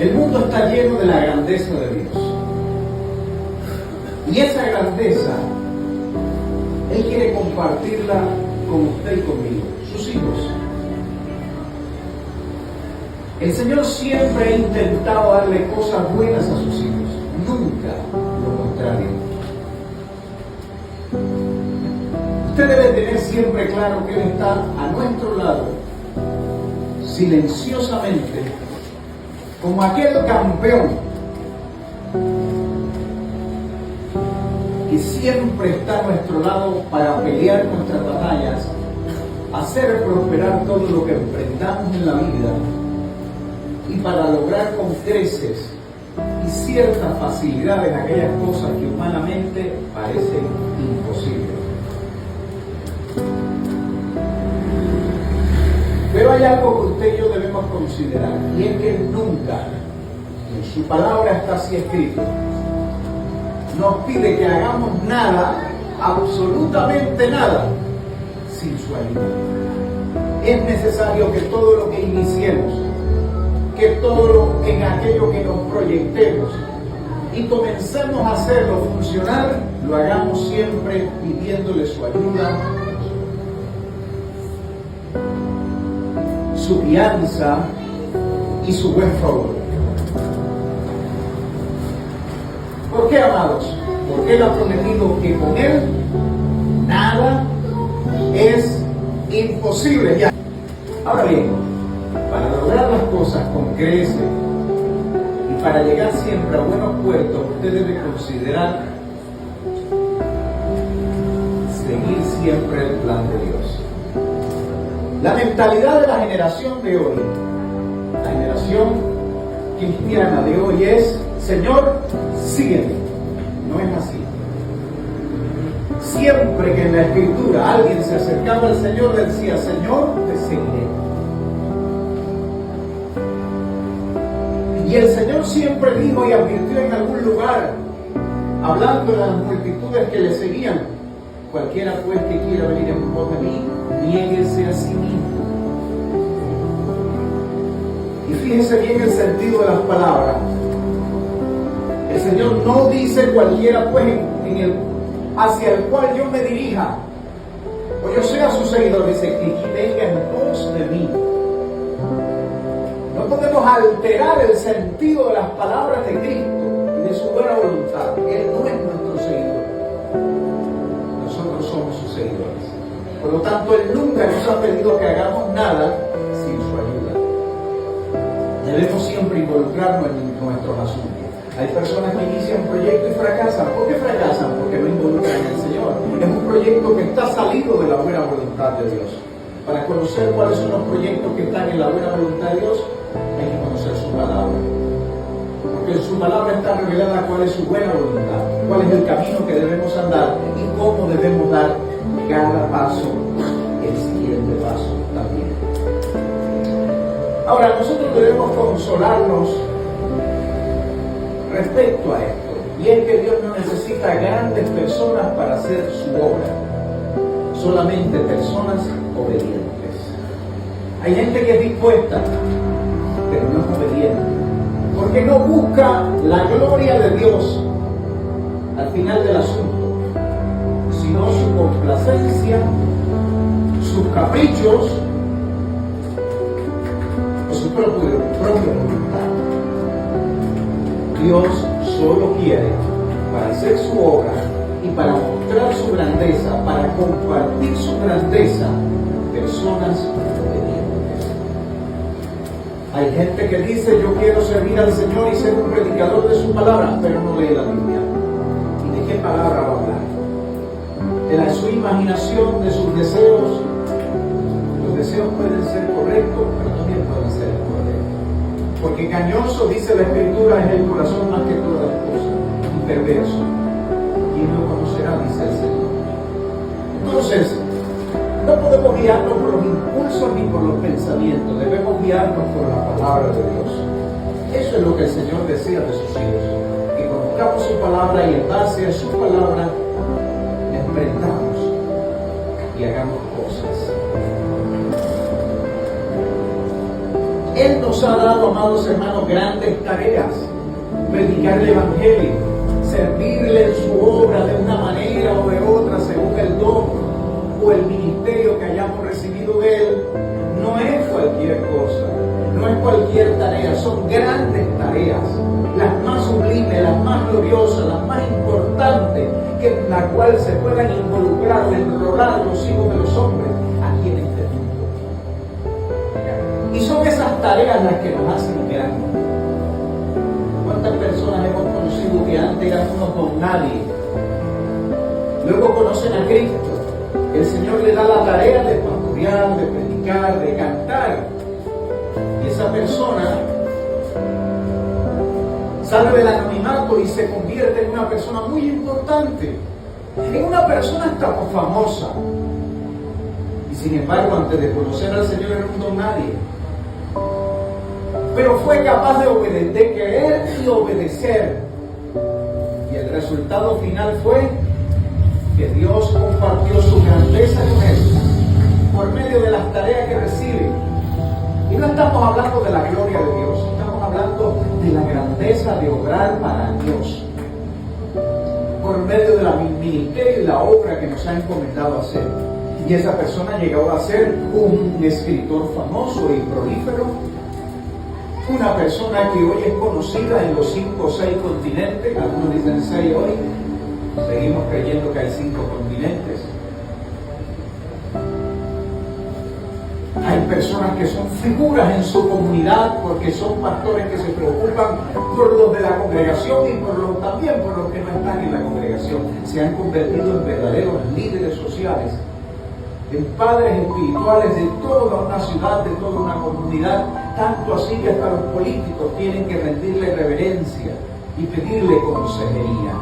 El mundo está lleno de la grandeza de Dios. Y esa grandeza, Él quiere compartirla con usted y conmigo, sus hijos. El Señor siempre ha intentado darle cosas buenas a sus hijos, nunca lo contrario. Usted debe tener siempre claro que Él está a nuestro lado, silenciosamente, como aquel campeón que siempre está a nuestro lado para pelear nuestras batallas, hacer prosperar todo lo que emprendamos en la vida y para lograr con creces y cierta facilidad en aquellas cosas que humanamente parecen imposibles. Pero hay algo que usted y yo debemos considerar, y es que nunca, en su palabra está así escrito, nos pide que hagamos nada, absolutamente nada, sin su ayuda. Es necesario que todo lo que iniciemos, que todo en aquello que nos proyectemos y comencemos a hacerlo funcionar, lo hagamos siempre pidiéndole su ayuda, su guianza y su buen favor. ¿Por qué, amados? Porque Él ha prometido que con Él nada es imposible. Ya. Ahora bien, para lograr las cosas con creces y para llegar siempre a buenos puertos, usted debe considerar seguir siempre el plan de Dios. La mentalidad de la generación de hoy, la generación cristiana de hoy es: Señor, sígueme. No es así. Siempre que en la Escritura alguien se acercaba al Señor, le decía: Señor, te seguiré. Y el Señor siempre dijo y advirtió en algún lugar, hablando de las multitudes que le seguían: cualquiera pues que quiera venir en pos de mí, niéguese a sí mismo. Y fíjense bien el sentido de las palabras. El Señor no dice cualquiera pues hacia el cual yo me dirija o yo sea su seguidor. Dice que venga en pos de mí. No podemos alterar el sentido de las palabras de Cristo y de su buena voluntad. Él no es nuestro seguidor. Nosotros somos sus seguidores. Por lo tanto, Él nunca nos ha pedido que hagamos nada sin su ayuda. Debemos siempre involucrarnos en nuestros asuntos. Hay personas que inician un proyecto y fracasan. ¿Por qué fracasan? Porque no involucran al Señor. Es un proyecto que está salido de la buena voluntad de Dios. Para conocer cuáles son los proyectos que están en la buena voluntad de Dios, hay que conocer su palabra. Porque en su palabra está revelada cuál es su buena voluntad, cuál es el camino que debemos andar y cómo debemos dar cada paso, el siguiente paso también. Ahora, nosotros debemos consolarnos respecto a esto, y es que Dios no necesita grandes personas para hacer su obra, solamente personas obedientes. Hay gente que es dispuesta, pero no es obediente, porque no busca la gloria de Dios al final del asunto, sino su complacencia, sus caprichos o su propia voluntad. Dios solo quiere, para hacer su obra y para mostrar su grandeza, para compartir su grandeza, personas obedientes. Hay gente que dice: yo quiero servir al Señor y ser un predicador de su palabra, pero no lee la Biblia. ¿Y de qué palabra va a hablar? De su imaginación, de sus deseos. Los deseos pueden ser correctos, pero también pueden ser incorrectos. Porque engañoso, dice la Escritura, es el corazón más que todas las cosas, y perverso. ¿Quién lo conocerá?, dice el Señor. Entonces, no podemos guiarnos por los impulsos ni por los pensamientos, debemos guiarnos por la palabra de Dios. Eso es lo que el Señor desea de sus hijos, que conozcamos su palabra y en base a su palabra emprendamos y hagamos cosas. Él nos ha dado, amados hermanos, grandes tareas. Predicar el Evangelio, servirle en su obra de una manera o de otra, según el don o el ministerio que hayamos recibido de Él. No es cualquier cosa, no es cualquier tarea, son grandes tareas, las más sublimes, las más gloriosas, las más importantes, en la cual se puedan involucrar o enrolar los hijos de los hombres aquí en este mundo. Y son esas tareas las que nos hacen grandes. ¿Cuántas personas hemos conocido que antes eran unos don nadie? Luego conocen a Cristo. El Señor le da la tarea de pastorear, de predicar, de cantar. Y esa persona sale del anonimato y se convierte en una persona muy importante, en una persona hasta famosa. Y sin embargo, antes de conocer al Señor era un don nadie. Pero fue capaz de creer y obedecer. Y el resultado final fue que Dios compartió su grandeza con él por medio de las tareas que recibe. Y no estamos hablando de la gloria de Dios, estamos hablando de la grandeza de obrar para Dios por medio de la ministerio y la obra que nos ha encomendado hacer. Y esa persona llegó a ser un escritor famoso y prolífero, una persona que hoy es conocida en los 5 o 6 continentes. Algunos dicen 6 hoy, seguimos creyendo que hay 5 continentes. Hay personas que son figuras en su comunidad porque son pastores que se preocupan por los de la congregación y también por los que no están en la congregación. Se han convertido en verdaderos líderes sociales, en padres espirituales de toda una ciudad, de toda una comunidad, tanto así que hasta los políticos tienen que rendirle reverencia y pedirle consejería.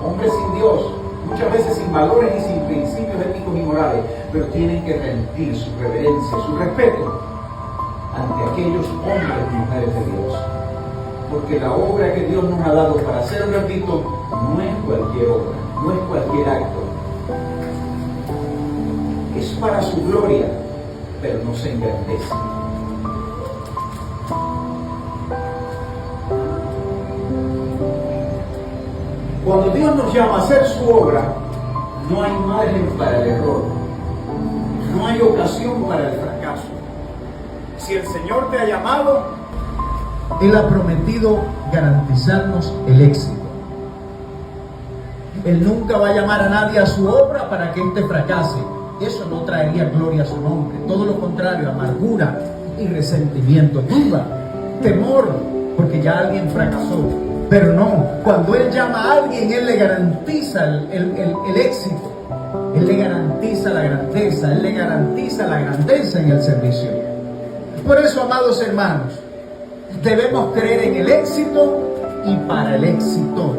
Hombres sin Dios, muchas veces sin valores y sin principios éticos y morales, pero tienen que rendir su reverencia, su respeto ante aquellos hombres y mujeres de Dios. Porque la obra que Dios nos ha dado para hacer, repito, no es cualquier obra, no es cualquier acto. Es para su gloria, pero no se engrandece. Cuando Dios nos llama a hacer su obra, no hay margen para el error, no hay ocasión para el fracaso. Si el Señor te ha llamado, Él ha prometido garantizarnos el éxito. Él nunca va a llamar a nadie a su obra para que éste fracase. Eso no traería gloria a su nombre. Todo lo contrario, amargura y resentimiento, duda, temor, porque ya alguien fracasó. Pero no, cuando Él llama a alguien, Él le garantiza el éxito. Él le garantiza la grandeza, Él le garantiza la grandeza en el servicio. Por eso, amados hermanos, debemos creer en el éxito y para el éxito.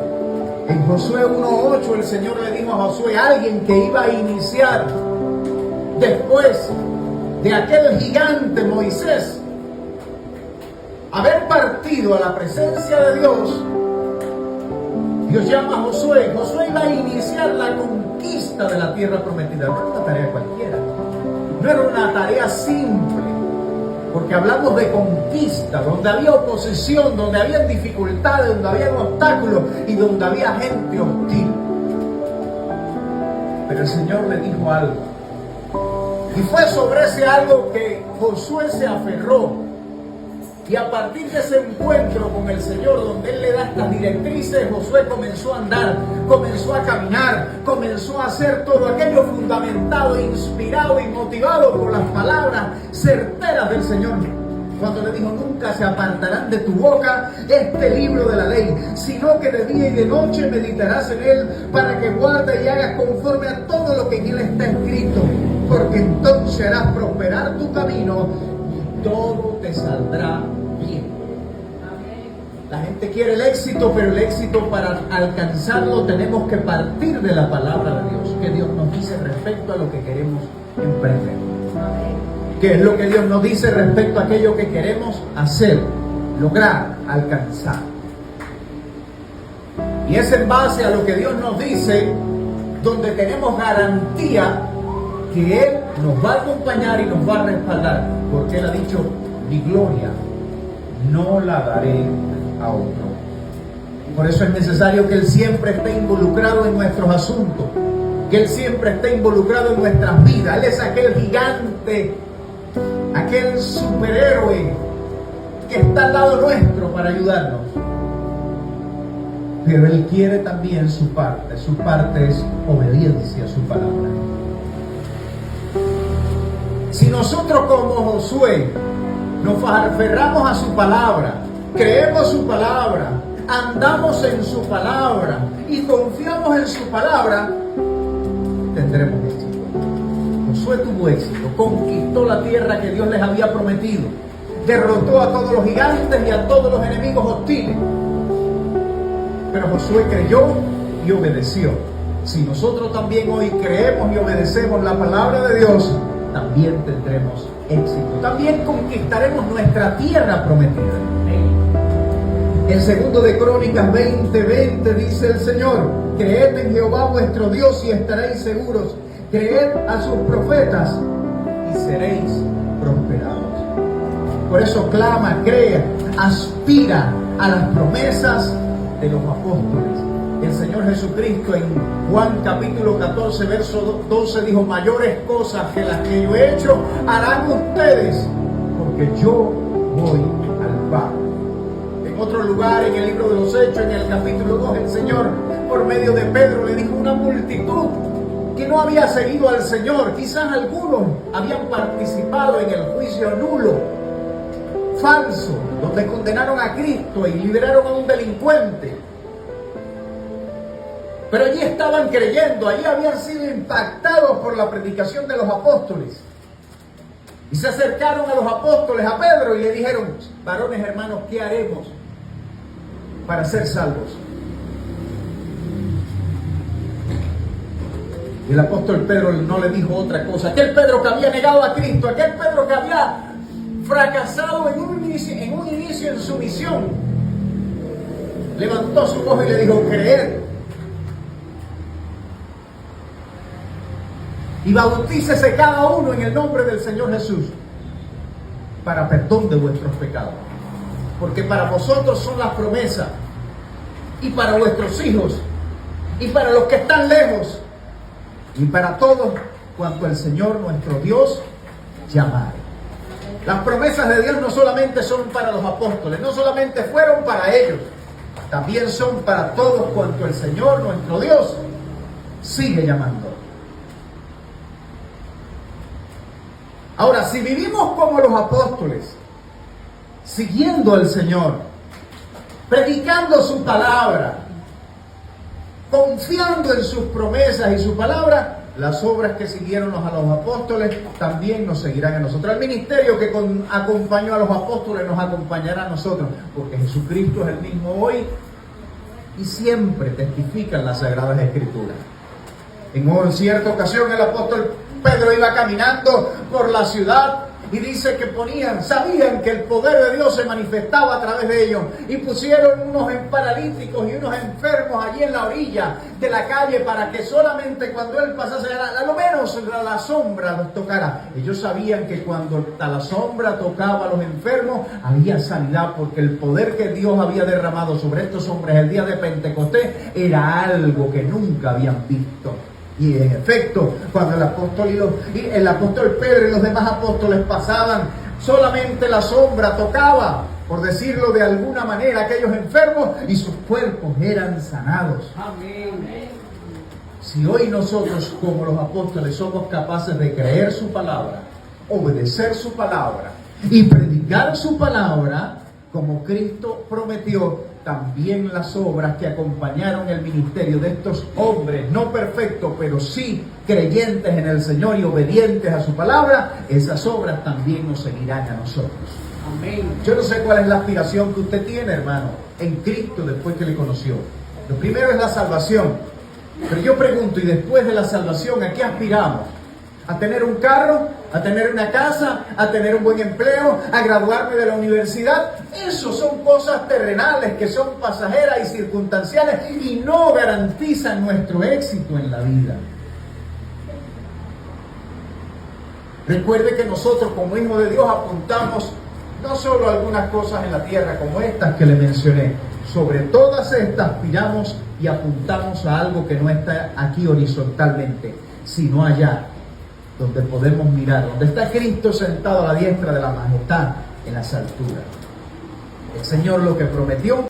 En Josué 1:8 el Señor le dijo a Josué, alguien que iba a iniciar después de aquel gigante Moisés haber partido a la presencia de Dios. Dios llama a Josué. Josué iba a iniciar la conquista de la tierra prometida. No era una tarea cualquiera, no era una tarea simple, porque hablamos de conquista, donde había oposición, donde había dificultades, donde había obstáculos y donde había gente hostil. Pero el Señor le dijo algo, y fue sobre ese algo que Josué se aferró. Y a partir de ese encuentro con el Señor, donde Él le da estas directrices, Josué comenzó a andar, comenzó a caminar, comenzó a hacer todo aquello fundamentado, inspirado y motivado por las palabras certeras del Señor. Cuando le dijo, nunca se apartarán de tu boca este libro de la ley, sino que de día y de noche meditarás en él, para que guardes y hagas conforme a todo lo que en él está escrito, porque entonces harás prosperar tu camino y todo te saldrá bien. La gente quiere el éxito, pero el éxito, para alcanzarlo tenemos que partir de la palabra de Dios, que Dios nos dice respecto a lo que queremos emprender. ¿Qué es lo que Dios nos dice respecto a aquello que queremos hacer, lograr, alcanzar? Y es en base a lo que Dios nos dice donde tenemos garantía que Él nos va a acompañar y nos va a respaldar, porque Él ha dicho, mi gloria no la daré a otro. Por eso es necesario que Él siempre esté involucrado en nuestros asuntos, que Él siempre esté involucrado en nuestras vidas. Él es aquel gigante, aquel superhéroe que está al lado nuestro para ayudarnos. Pero Él quiere también su parte es obediencia a su palabra. Si nosotros como Josué nos aferramos a su palabra, creemos su palabra, andamos en su palabra y confiamos en su palabra, tendremos éxito. Josué tuvo éxito, conquistó la tierra que Dios les había prometido, derrotó a todos los gigantes y a todos los enemigos hostiles. Pero Josué creyó y obedeció. Si nosotros también hoy creemos y obedecemos la palabra de Dios, también tendremos éxito. También conquistaremos nuestra tierra prometida. En 2 de Crónicas 20:20 dice el Señor: creed en Jehová vuestro Dios y estaréis seguros. Creed a sus profetas y seréis prosperados. Por eso clama, cree, aspira a las promesas de los apóstoles. El Señor Jesucristo en Juan capítulo 14 verso 12 dijo: mayores cosas que las que yo he hecho harán ustedes, porque yo voy al Padre. En otro lugar, en el libro de los Hechos, en el capítulo 2, el Señor por medio de Pedro le dijo a una multitud que no había seguido al Señor. Quizás algunos habían participado en el juicio nulo, falso, donde condenaron a Cristo y liberaron a un delincuente. Pero allí estaban creyendo, allí habían sido impactados por la predicación de los apóstoles. Y se acercaron a los apóstoles, a Pedro, y le dijeron: varones hermanos, ¿qué haremos para ser salvos? Y el apóstol Pedro no le dijo otra cosa. Aquel Pedro que había negado a Cristo, aquel Pedro que había fracasado en un inicio en su misión, levantó su voz y le dijo: creed y bautícese cada uno en el nombre del Señor Jesús para perdón de vuestros pecados, porque para vosotros son las promesas, y para vuestros hijos, y para los que están lejos, y para todos cuanto el Señor nuestro Dios llamare. Las promesas de Dios no solamente son para los apóstoles, no solamente fueron para ellos, también son para todos cuanto el Señor nuestro Dios sigue llamando. Ahora, si vivimos como los apóstoles, siguiendo al Señor, predicando su palabra, confiando en sus promesas y su palabra, las obras que siguieron a los apóstoles también nos seguirán a nosotros. El ministerio que acompañó a los apóstoles nos acompañará a nosotros, porque Jesucristo es el mismo hoy y siempre testifican las Sagradas Escrituras. En cierta ocasión el apóstol Pedro iba caminando por la ciudad y dice que sabían que el poder de Dios se manifestaba a través de ellos, y pusieron unos paralíticos y unos enfermos allí en la orilla de la calle para que solamente cuando él pasase, a lo menos la sombra los tocara. Ellos sabían que cuando la sombra tocaba a los enfermos había sanidad, porque el poder que Dios había derramado sobre estos hombres el día de Pentecostés era algo que nunca habían visto. Y en efecto, cuando el apóstol Pedro y los demás apóstoles pasaban, solamente la sombra tocaba, por decirlo de alguna manera, a aquellos enfermos, y sus cuerpos eran sanados. Amén. Si hoy nosotros, como los apóstoles, somos capaces de creer su palabra, obedecer su palabra y predicar su palabra, como Cristo prometió, también las obras que acompañaron el ministerio de estos hombres, no perfectos, pero sí creyentes en el Señor y obedientes a su palabra, esas obras también nos seguirán a nosotros. Amén. Yo no sé cuál es la aspiración que usted tiene, hermano, en Cristo después que le conoció. Lo primero es la salvación. Pero yo pregunto, ¿y después de la salvación a qué aspiramos? ¿A tener un carro? ¿A tener una casa? ¿A tener un buen empleo? ¿A graduarme de la universidad? Eso son cosas terrenales que son pasajeras y circunstanciales y no garantizan nuestro éxito en la vida. Recuerde que nosotros como hijos de Dios apuntamos No solo algunas cosas en la tierra como estas que le mencioné, sobre todas estas aspiramos y apuntamos a algo que no está aquí horizontalmente, sino allá, donde podemos mirar, donde está Cristo sentado a la diestra de la majestad en las alturas. El Señor lo que prometió